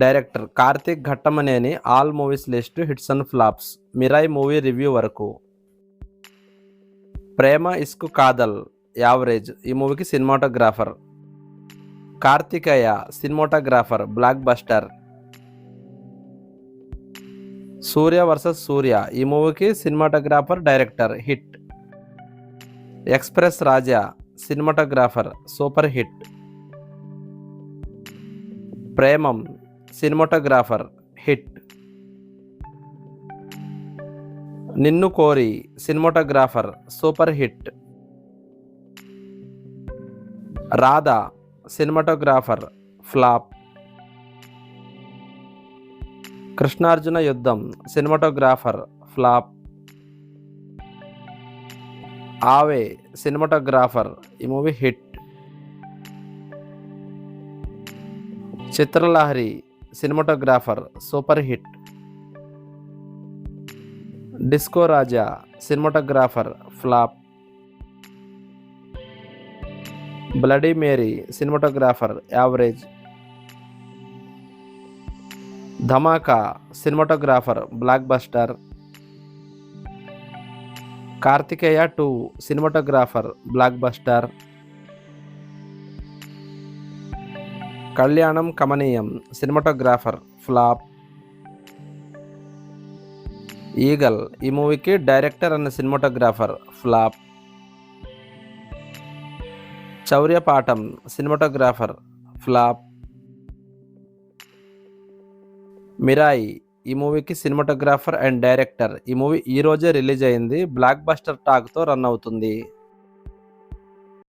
Director Karthik Ghattamaneni. All movies list hits and flops. Mirai movie review వరకు. Prema Ishq Kaadhal average. ఈ మూవీకి cinematographer. Karthikeya cinematographer blockbuster. Surya versus Surya. ఈ మూవీకి cinematographer director hit. Express Raja cinematographer super hit. Premam cinematographer hit. Ninnu Kori cinematographer super hit. Radha cinematographer flop. Krishnarjuna Yuddham cinematographer flop. Awe cinematographer ఈ movie hit. Chitralahari cinematographer super hit. Disco Raja cinematographer flop. Bloody Mary cinematographer average. ధమాకా cinematographer blockbuster. Karthikeya 2 cinematographer blockbuster. Kalyanam Kamaneeyam cinematographer flop. Eagle ఈ మూవీకి director and cinematographer flop. Chauryapaatham cinematographer flop. Mirai ఈ మూవీకి cinematographer and director. ఈ movie ఈ రోజే release అయింది. Block buster టాక్తో run అవుతుంది.